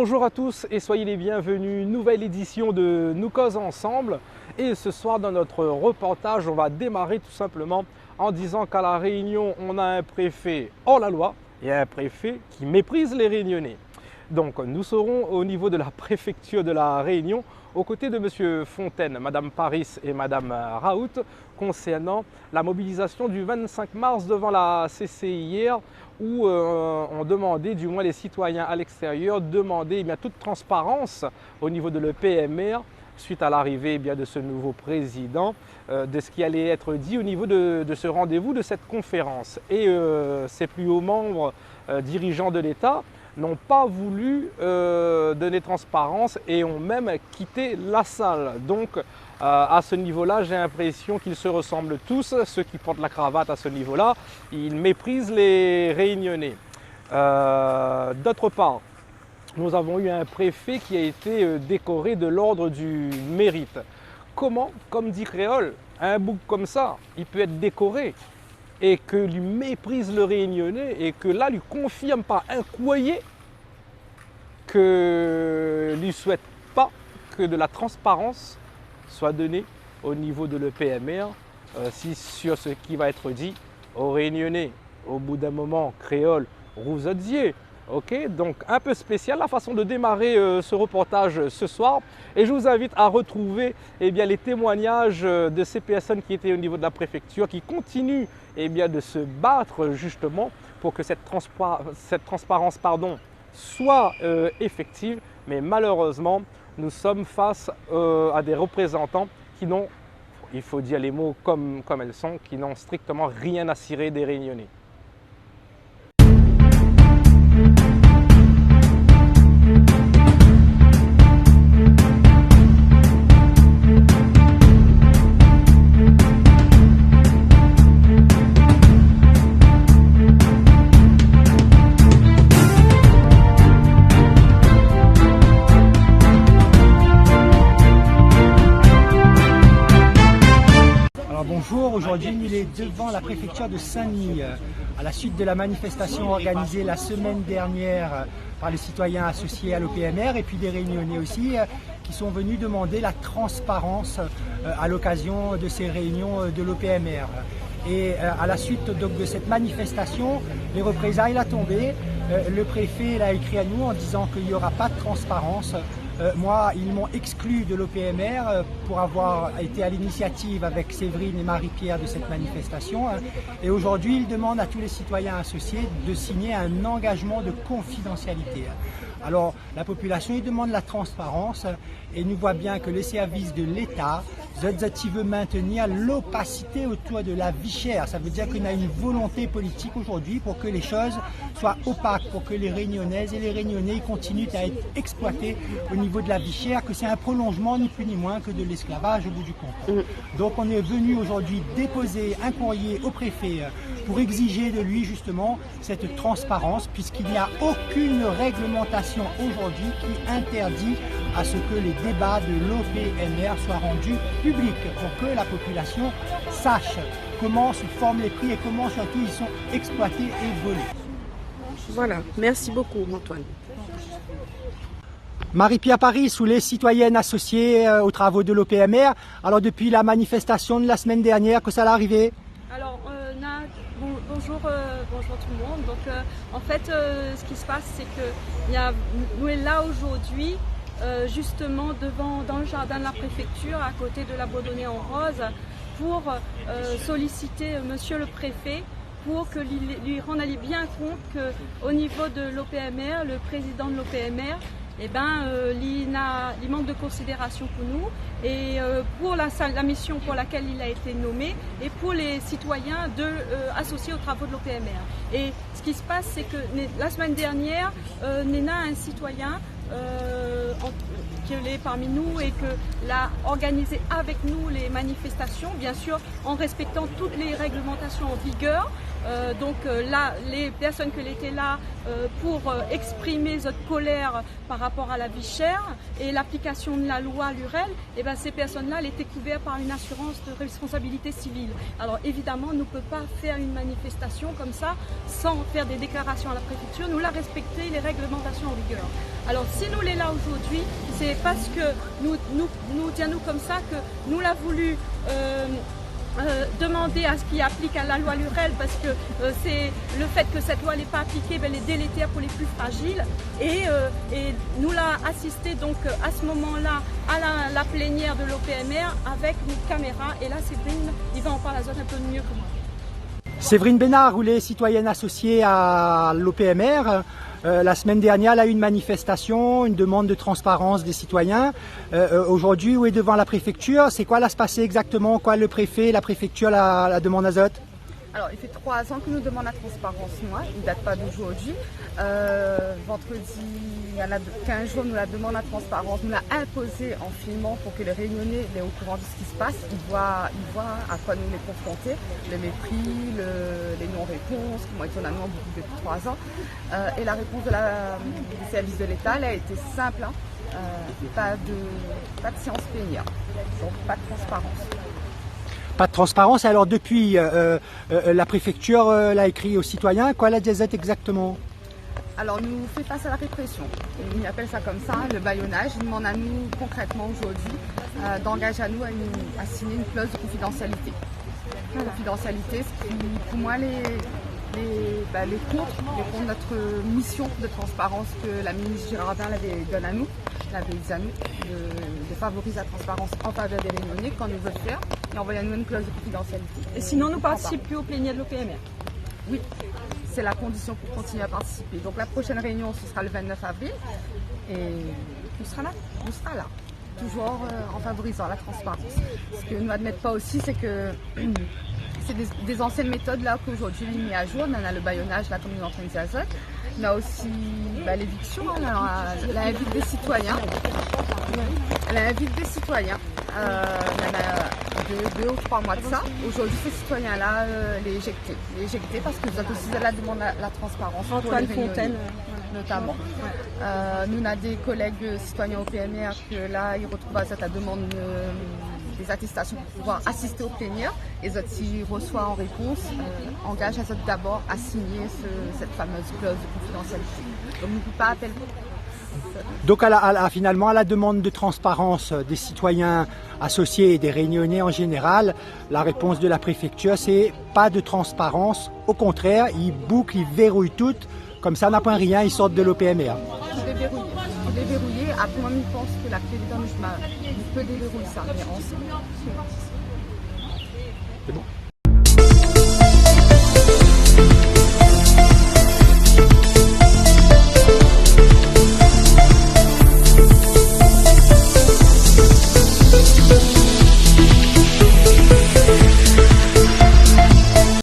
Bonjour à tous et soyez les bienvenus, nouvelle édition de Nous causons ensemble. Et ce soir dans notre reportage, on va démarrer tout simplement en disant qu'à La Réunion, on a un préfet hors la loi et un préfet qui méprise les Réunionnais. Donc nous serons au niveau de la préfecture de La Réunion aux côtés de M. Fontaine, Mme Paris et Mme Raoult concernant la mobilisation du 25 mars devant la CCI hier où on demandait, du moins les citoyens à l'extérieur, demandaient toute transparence au niveau de l'EPMR suite à l'arrivée de ce nouveau président, de ce qui allait être dit au niveau de ce rendez-vous, de cette conférence. Et ces plus hauts membres dirigeants de l'État n'ont pas voulu donner transparence et ont même quitté la salle. Donc à ce niveau-là, j'ai l'impression qu'ils se ressemblent tous. Ceux qui portent la cravate à ce niveau-là, ils méprisent les Réunionnais. D'autre part, nous avons eu un préfet qui a été décoré de l'ordre du mérite. Comment, comme dit Créole, un bouc comme ça, il peut être décoré et que lui méprise le Réunionnais et que là lui confirme par un courrier que lui souhaite pas que de la transparence soit donnée au niveau de l'EPMR sur ce qui va être dit aux Réunionnais. Au bout d'un moment, Créole, rousadier. Ok, donc un peu spécial la façon de démarrer ce reportage ce soir et je vous invite à retrouver les témoignages de ces personnes qui étaient au niveau de la préfecture, qui continuent de se battre justement pour que cette transparence soit effective, mais malheureusement nous sommes face à des représentants qui n'ont, il faut dire les mots comme elles sont, qui n'ont strictement rien à cirer des Réunionnais. Bonjour, aujourd'hui il est devant la préfecture de Saint-Denis à la suite de la manifestation organisée la semaine dernière par les citoyens associés à l'OPMR et puis des Réunionnais aussi qui sont venus demander la transparence à l'occasion de ces réunions de l'OPMR. Et à la suite donc de cette manifestation, les représailles sont tombées. Le préfet l'a écrit à nous en disant qu'il n'y aura pas de transparence. Moi, ils m'ont exclu de l'OPMR pour avoir été à l'initiative avec Séverine et Marie-Pierre de cette manifestation. Et aujourd'hui, ils demandent à tous les citoyens associés de signer un engagement de confidentialité. Alors, la population, ils demandent la transparence et nous voit bien que les services de l'État veulent maintenir l'opacité autour de la vie chère. Ça veut dire qu'on a une volonté politique aujourd'hui pour que les choses soient opaques, pour que les Réunionnaises et les Réunionnais continuent à être exploités au niveau de la vie chère, que c'est un prolongement ni plus ni moins que de l'esclavage au bout du compte. Donc on est venu aujourd'hui déposer un courrier au préfet pour exiger de lui justement cette transparence, puisqu'il n'y a aucune réglementation aujourd'hui qui interdit à ce que les débats de l'OPMR soient rendus publics pour que la population sache comment se forment les prix et comment surtout ils sont exploités et volés. Voilà, merci beaucoup Antoine. Marie-Pierre Paris, sous les citoyennes associées aux travaux de l'OPMR. Alors depuis la manifestation de la semaine dernière, que ça l'est arrivé? Alors bonjour tout le monde. Donc en fait ce qui se passe c'est que nous sommes là aujourd'hui justement dans le jardin de la préfecture à côté de la Baudonnais en rose pour solliciter monsieur le préfet pour que lui rende bien compte qu'au niveau de l'OPMR, le président de l'OPMR il manque de considération pour nous et pour la mission pour laquelle il a été nommé et pour les citoyens associés aux travaux de l'OPMR. Et ce qui se passe, c'est que la semaine dernière, Néna, un citoyen qui est parmi nous et que l'a organisé avec nous les manifestations, bien sûr en respectant toutes les réglementations en vigueur. Là, les personnes qui étaient là pour exprimer notre colère par rapport à la vie chère et l'application de la loi Lurel, ces personnes-là étaient couvertes par une assurance de responsabilité civile. Alors évidemment, on ne peut pas faire une manifestation comme ça sans faire des déclarations à la préfecture. Nous la respecter les réglementations en vigueur. Alors si nous l'est là aujourd'hui, c'est parce que nous disons comme ça que nous l'a voulu demander à ce qui applique à la loi Lurel, parce que c'est le fait que cette loi n'est pas appliquée, elle est délétère pour les plus fragiles, et nous l'a assisté donc à ce moment-là à la plénière de l'OPMR avec une caméra, et là Séverine, il va en parler un peu mieux que moi. Séverine Bénard, vous êtes citoyenne associée à l'OPMR. La semaine dernière, elle a eu une manifestation, une demande de transparence des citoyens. Aujourd'hui, où est devant la préfecture? C'est quoi là se passer exactement? Quoi le préfet, la préfecture, la demande Azote? Alors, il fait 3 ans que nous demandons la transparence, moi. Il ne date pas d'aujourd'hui. Vendredi, il y en a 15 jours, nous la demandons la transparence. Nous l'a imposé en filmant pour que les Réunionnais soient au courant de ce qui se passe. Ils voient à quoi nous les confronter. Le mépris, les non-réponses, qui vont être finalement beaucoup depuis 3 ans. Et la réponse du service de l'État, elle a été simple. Pas de séance plénière. Donc, pas de transparence. Pas de transparence. Alors depuis, la préfecture l'a écrit aux citoyens. Quoi la diésette exactement? Alors nous fait face à la répression. Ils appellent ça comme ça, le bâillonnage. Ils demandent à nous concrètement aujourd'hui d'engager à nous à signer une clause de confidentialité. Confidentialité, ce qui pour moi les contre notre mission de transparence que la ministre Girardin donne à nous, de favoriser la transparence en faveur des Réunionnais quand nous veut le faire, et envoyer à nous une clause de confidentialité. Et sinon, nous ne participons plus aux plénières de l'OPMR. Oui, c'est la condition pour continuer à participer. Donc la prochaine réunion, ce sera le 29 avril, et on sera là. On sera là, toujours en favorisant la transparence. Ce que nous n'admettons pas aussi, c'est que c'est des anciennes méthodes là qu'aujourd'hui il est mis à jour. On a le bâillonnage là comme nous l'entendons dire Azote. On a aussi l'éviction, elle invite des citoyens. Elle invite des citoyens. Il y en a 2 ou 3 mois de ça. Aujourd'hui, ces citoyens-là, les éjecter parce que vous êtes aussi de la demande la transparence. Antoine Fontaine, notamment. Nous, on a des collègues citoyens au PMR que là, ils retrouvent à cette demande des attestations pour pouvoir assister aux plénières. Et Azote, s'il reçoit en réponse, engage Azote d'abord à signer cette fameuse clause de confidentialité. Donc, nous ne pouvons pas appeler. Donc finalement, à la demande de transparence des citoyens associés et des Réunionnais en général, la réponse de la préfecture, c'est pas de transparence. Au contraire, ils bouclent, ils verrouillent tout. Comme ça, n'a point rien, ils sortent de l'OPMR. Tout est verrouillé. Après, moi, je pense que la présidente peut déverrouiller ça, mais ensemble. C'est bon.